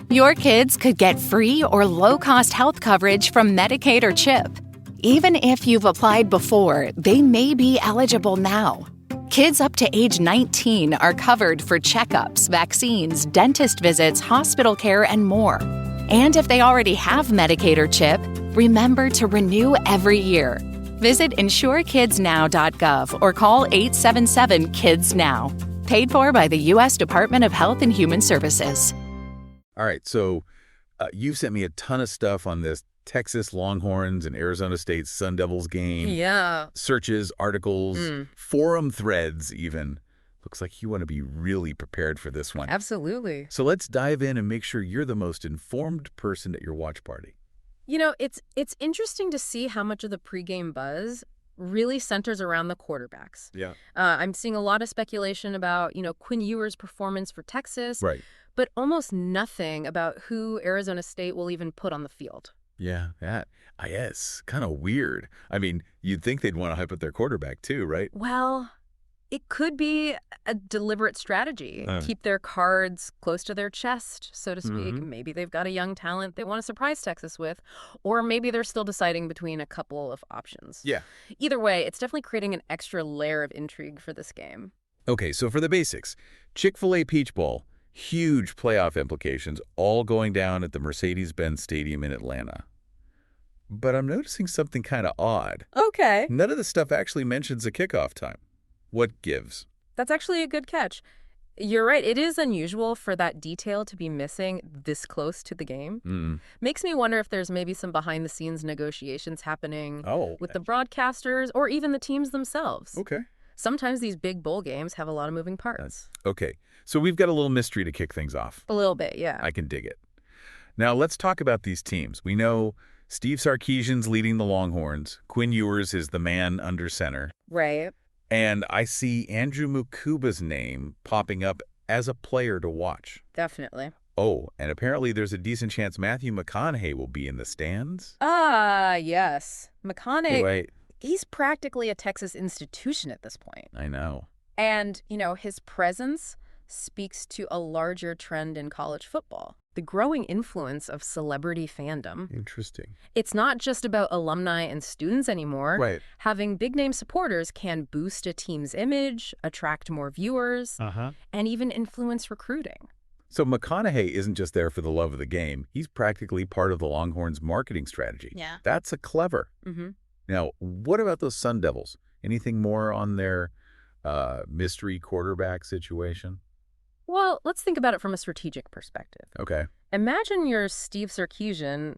Your kids could get free or low-cost health coverage from Medicaid or CHIP. Even if you've applied before, they may be eligible now. Kids up to age 19 are covered for checkups, vaccines, dentist visits, hospital care, and more. And if they already have Medicaid or CHIP, remember to renew every year. Visit insurekidsnow.gov or call 877-KIDS-NOW. Paid for by the U.S. Department of Health and Human Services. All right, so you've sent me a ton of stuff on this Texas Longhorns and Arizona State Sun Devils game. Yeah. Searches, articles, forum threads even. Looks like you want to be really prepared for this one. Absolutely. So let's dive in and make sure you're the most informed person at your watch party. You know, it's interesting to see how much of the pregame buzz really centers around the quarterbacks. Yeah. I'm seeing a lot of speculation about, Quinn Ewers' performance for Texas. Right. But almost nothing about who Arizona State will even put on the field. Yeah, that. Yes, kind of weird. I mean, you'd think they'd want to hype up their quarterback too, right? Well, it could be a deliberate strategy. Keep their cards close to their chest, so to speak. Maybe they've got a young talent they want to surprise Texas with, or maybe they're still deciding between a couple of options. Yeah. Either way, it's definitely creating an extra layer of intrigue for this game. Okay, so for the basics, Chick-fil-A Peach Bowl, huge playoff implications, all going down at the Mercedes-Benz Stadium in Atlanta. But I'm noticing something kind of odd. Okay. None of the stuff actually mentions a kickoff time. What gives? That's actually a good catch. You're right. It is unusual for that detail to be missing this close to the game. Makes me wonder if there's maybe some behind-the-scenes negotiations happening with the broadcasters or even the teams themselves. Okay. Sometimes these big bowl games have a lot of moving parts. Okay. So we've got a little mystery to kick things off. A little bit, yeah. I can dig it. Now let's talk about these teams. We know Steve Sarkisian's leading the Longhorns. Quinn Ewers is the man under center. Right. And I see Andrew Mukuba's name popping up as a player to watch. Definitely. Oh, and apparently there's a decent chance Matthew McConaughey will be in the stands. Yes. McConaughey, Wait. He's practically a Texas institution at this point. I know. And, his presence speaks to a larger trend in college football. The growing influence of celebrity fandom. Interesting. It's not just about alumni and students anymore. Right. Having big-name supporters can boost a team's image, attract more viewers, and even influence recruiting. So McConaughey isn't just there for the love of the game. He's practically part of the Longhorns' marketing strategy. Yeah. That's a clever. Now, what about those Sun Devils? Anything more on their mystery quarterback situation? Well, let's think about it from a strategic perspective. Okay. Imagine you're Steve Sarkisian,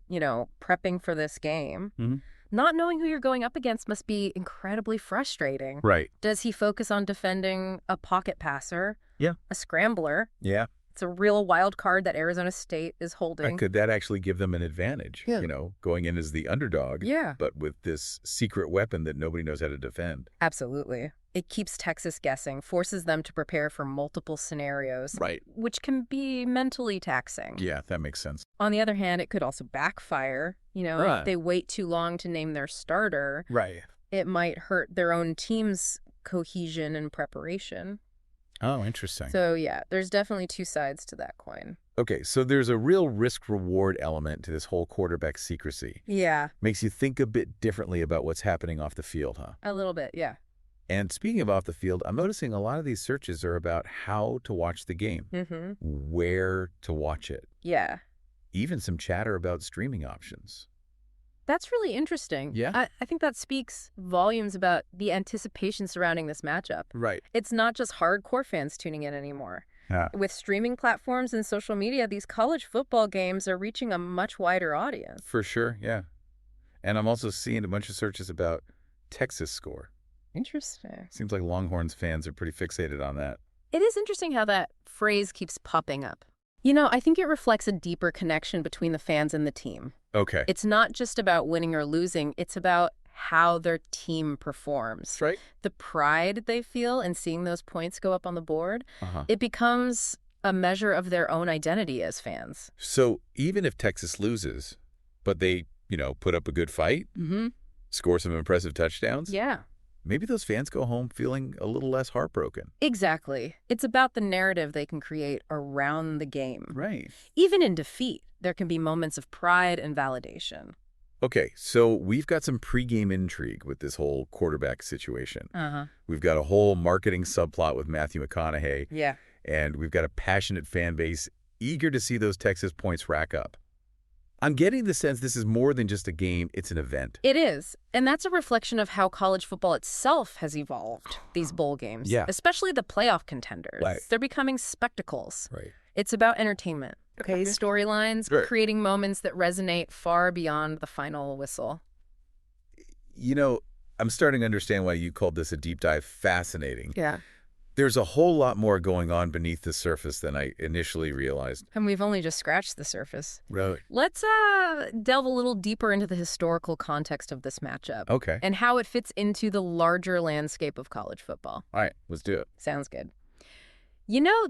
prepping for this game. Not knowing who you're going up against must be incredibly frustrating. Right. Does he focus on defending a pocket passer? Yeah. A scrambler? Yeah. It's a real wild card that Arizona State is holding. Could that actually give them an advantage, going in as the underdog, Yeah. but with this secret weapon that nobody knows how to defend? Absolutely. It keeps Texas guessing, forces them to prepare for multiple scenarios, Right. which can be mentally taxing. Yeah, that makes sense. On the other hand, it could also backfire. Right. If they wait too long to name their starter, Right. it might hurt their own team's cohesion and preparation. Oh, interesting. So, yeah, there's definitely two sides to that coin. Okay, so there's a real risk-reward element to this whole quarterback secrecy. Yeah. Makes you think a bit differently about what's happening off the field, huh? A little bit, yeah. And speaking of off the field, I'm noticing a lot of these searches are about how to watch the game, where to watch it, Yeah. even some chatter about streaming options. That's really interesting. Yeah. I think that speaks volumes about the anticipation surrounding this matchup. Right. It's not just hardcore fans tuning in anymore. Yeah. With streaming platforms and social media, these college football games are reaching a much wider audience. For sure, yeah. And I'm also seeing a bunch of searches about Texas score. Interesting. Seems like Longhorns fans are pretty fixated on that. It is interesting how that phrase keeps popping up. I think it reflects a deeper connection between the fans and the team. Okay. It's not just about winning or losing. It's about how their team performs. That's right. The pride they feel in seeing those points go up on the board, it becomes a measure of their own identity as fans. So even if Texas loses, but they, put up a good fight, score some impressive touchdowns, Yeah. maybe those fans go home feeling a little less heartbroken. Exactly. It's about the narrative they can create around the game. Right. Even in defeat, there can be moments of pride and validation. Okay, so we've got some pregame intrigue with this whole quarterback situation. We've got a whole marketing subplot with Matthew McConaughey. Yeah. And we've got a passionate fan base eager to see those Texas points rack up. I'm getting the sense this is more than just a game, it's an event. It is. And that's a reflection of how college football itself has evolved, these bowl games. Yeah. Especially the playoff contenders. Right. They're becoming spectacles. Right. It's about entertainment. Okay, storylines, Right. creating moments that resonate far beyond the final whistle. You know, I'm starting to understand why you called this a deep dive fascinating. Yeah. There's a whole lot more going on beneath the surface than I initially realized. And we've only just scratched the surface. Right. Let's delve a little deeper into the historical context of this matchup. Okay. And how it fits into the larger landscape of college football. All right, let's do it. Sounds good. You know,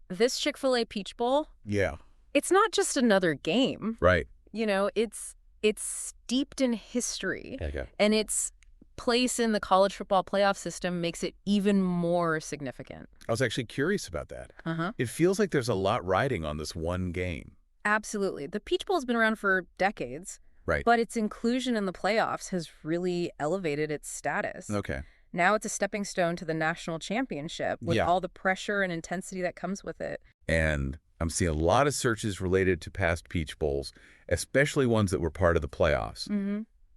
this Chick-fil-A Peach Bowl, Yeah. it's not just another game. Right. You know, it's steeped in history. Okay. And its place in the college football playoff system makes it even more significant. I was actually curious about that. It feels like there's a lot riding on this one game. Absolutely. The Peach Bowl's been around for decades. Right. But its inclusion in the playoffs has really elevated its status. Okay. Now it's a stepping stone to the national championship with all the pressure and intensity that comes with it. And I'm seeing a lot of searches related to past Peach Bowls, especially ones that were part of the playoffs.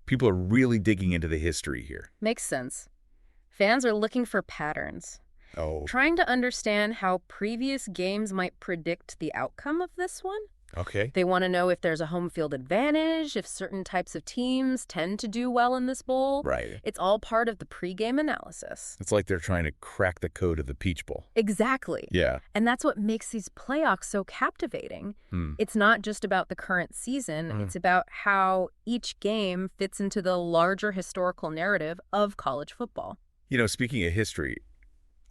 People are really digging into the history here. Makes sense. Fans are looking for patterns. Trying to understand how previous games might predict the outcome of this one. Okay. They want to know if there's a home field advantage, if certain types of teams tend to do well in this bowl. Right. It's all part of the pregame analysis. It's like they're trying to crack the code of the Peach Bowl. Exactly. Yeah. And that's what makes these playoffs so captivating. It's not just about the current season. It's about how each game fits into the larger historical narrative of college football. You know, speaking of history,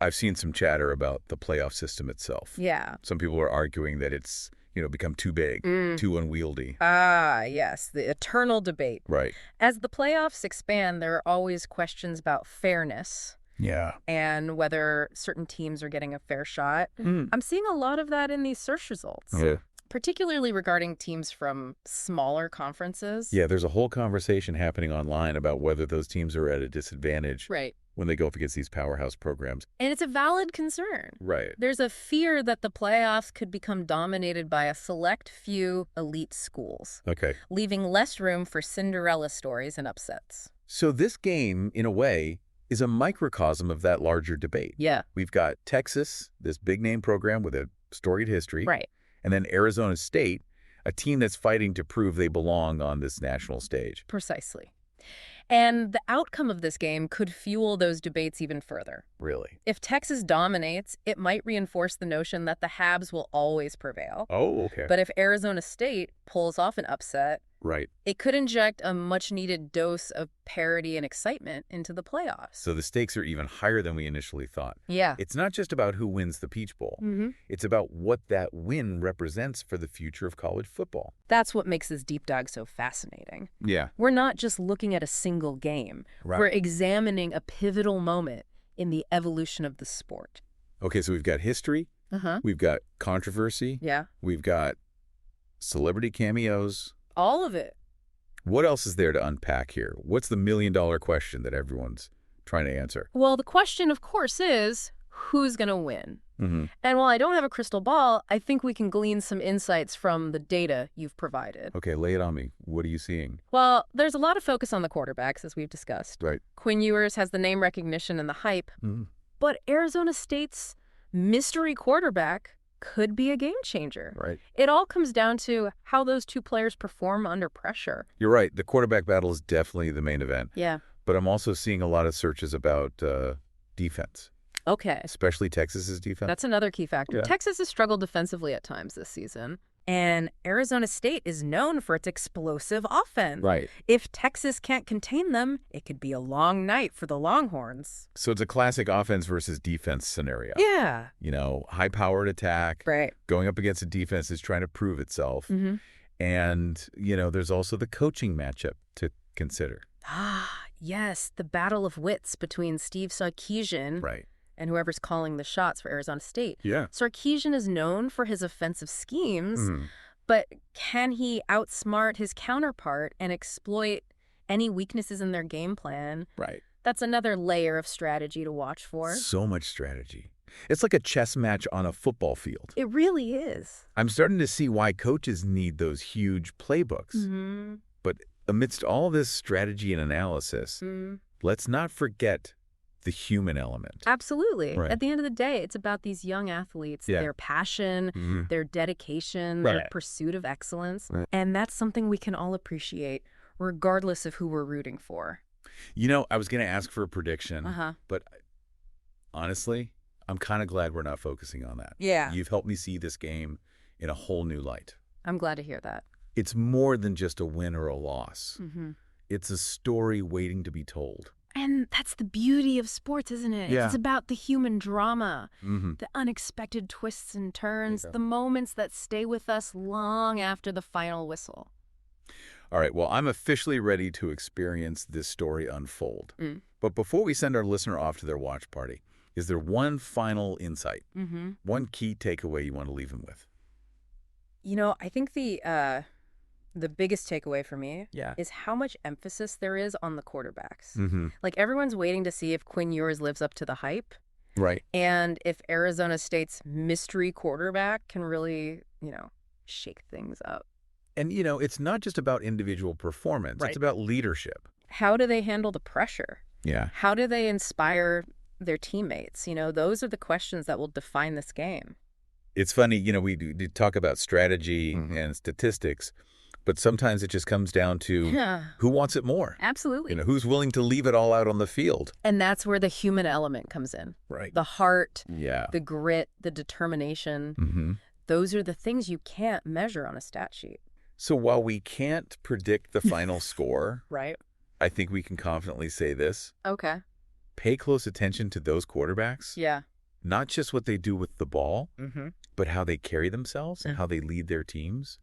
I've seen some chatter about the playoff system itself. Yeah. Some people are arguing that it's, become too big, too unwieldy. Ah, yes, the eternal debate. Right. As the playoffs expand, there are always questions about fairness. Yeah. And whether certain teams are getting a fair shot. I'm seeing a lot of that in these search results. Yeah. Particularly regarding teams from smaller conferences. Yeah, there's a whole conversation happening online about whether those teams are at a disadvantage when they go up against these powerhouse programs. And it's a valid concern. Right. There's a fear that the playoffs could become dominated by a select few elite schools. Okay. Leaving less room for Cinderella stories and upsets. So this game, in a way, is a microcosm of that larger debate. Yeah. We've got Texas, this big-name program with a storied history. Right. And then Arizona State, a team that's fighting to prove they belong on this national stage. Precisely. And the outcome of this game could fuel those debates even further. Really? If Texas dominates, it might reinforce the notion that the Habs will always prevail. Oh, okay. But if Arizona State pulls off an upset, right, it could inject a much-needed dose of parity and excitement into the playoffs. So the stakes are even higher than we initially thought. Yeah. It's not just about who wins the Peach Bowl. It's about what that win represents for the future of college football. That's what makes this deep dive so fascinating. Yeah. We're not just looking at a single game. Right. We're examining a pivotal moment in the evolution of the sport. Okay, so we've got history. We've got controversy. Yeah. We've got celebrity cameos. All of it. What else is there to unpack here? What's the million-dollar question that everyone's trying to answer? Well, the question, of course, is who's going to win? And while I don't have a crystal ball, I think we can glean some insights from the data you've provided. Okay, lay it on me. What are you seeing? Well, there's a lot of focus on the quarterbacks, as we've discussed. Right. Quinn Ewers has the name recognition and the hype. But Arizona State's mystery quarterback could be a game changer. Right. It all comes down to how those two players perform under pressure. You're right. The quarterback battle is definitely the main event. Yeah. But I'm also seeing a lot of searches about defense. Okay. Especially Texas's defense. That's another key factor. Yeah. Texas has struggled defensively at times this season. And Arizona State is known for its explosive offense. Right. If Texas can't contain them, it could be a long night for the Longhorns. So it's a classic offense versus defense scenario. Yeah. High-powered attack. Right. Going up against a defense that's trying to prove itself. And, there's also the coaching matchup to consider. Ah, yes, the battle of wits between Steve Sarkisian and whoever's calling the shots for Arizona State. Yeah. Sarkisian is known for his offensive schemes, but can he outsmart his counterpart and exploit any weaknesses in their game plan? Right. That's another layer of strategy to watch for. So much strategy. It's like a chess match on a football field. It really is. I'm starting to see why coaches need those huge playbooks. But amidst all this strategy and analysis, let's not forget the human element. Absolutely. Right. At the end of the day, it's about these young athletes, their passion, their dedication, their pursuit of excellence. And that's something we can all appreciate, regardless of who we're rooting for. You know, I was going to ask for a prediction, but honestly, I'm kind of glad we're not focusing on that. Yeah. You've helped me see this game in a whole new light. I'm glad to hear that. It's more than just a win or a loss. It's a story waiting to be told. And that's the beauty of sports, isn't it? Yeah. It's about the human drama, the unexpected twists and turns, the moments that stay with us long after the final whistle. All right, well, I'm officially ready to experience this story unfold. But before we send our listener off to their watch party, is there one final insight, one key takeaway you want to leave them with? You know, I think the biggest takeaway for me is how much emphasis there is on the quarterbacks. Like, everyone's waiting to see if Quinn Ewers lives up to the hype. Right. And if Arizona State's mystery quarterback can really, shake things up. And, it's not just about individual performance. It's about leadership. How do they handle the pressure? Yeah. How do they inspire their teammates? Those are the questions that will define this game. It's funny, we do talk about strategy and statistics, but sometimes it just comes down to who wants it more. Absolutely. Who's willing to leave it all out on the field. And that's where the human element comes in. Right. The heart, the grit, the determination. Those are the things you can't measure on a stat sheet. So while we can't predict the final score, right, I think we can confidently say this. Okay. Pay close attention to those quarterbacks. Yeah. Not just what they do with the ball, but how they carry themselves and how they lead their teams.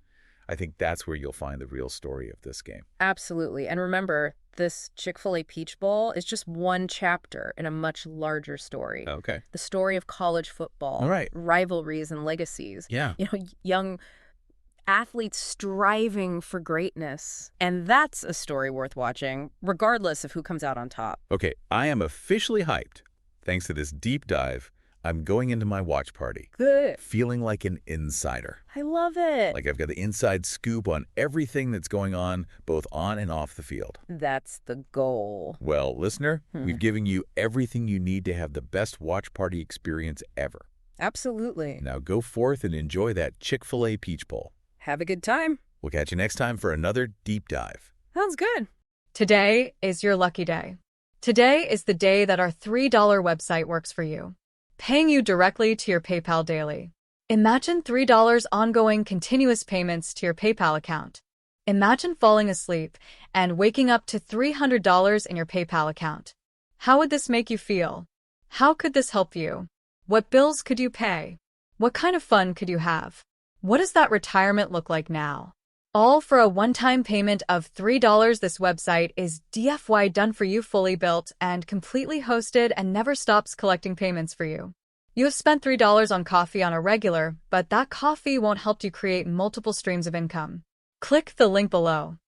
I think that's where you'll find the real story of this game. Absolutely. And remember, this Chick-fil-A Peach Bowl is just one chapter in a much larger story. Okay. The story of college football, all right, rivalries and legacies. Yeah. Young athletes striving for greatness. And that's a story worth watching, regardless of who comes out on top. Okay, I am officially hyped. Thanks to this deep dive, I'm going into my watch party. Good. Feeling like an insider. I love it. Like I've got the inside scoop on everything that's going on, both on and off the field. That's the goal. Well, listener, we've given you everything you need to have the best watch party experience ever. Absolutely. Now go forth and enjoy that Chick-fil-A Peach Bowl. Have a good time. We'll catch you next time for another deep dive. Sounds good. Today is your lucky day. Today is the day that our $3 website works for you, paying you directly to your PayPal daily. Imagine $3 ongoing continuous payments to your PayPal account. Imagine falling asleep and waking up to $300 in your PayPal account. How would this make you feel? How could this help you? What bills could you pay? What kind of fun could you have? What does that retirement look like now? All for a one-time payment of $3. This website is DFY done for you, fully built and completely hosted, and never stops collecting payments for you. You have spent $3 on coffee on a regular, but that coffee won't help you create multiple streams of income. Click the link below.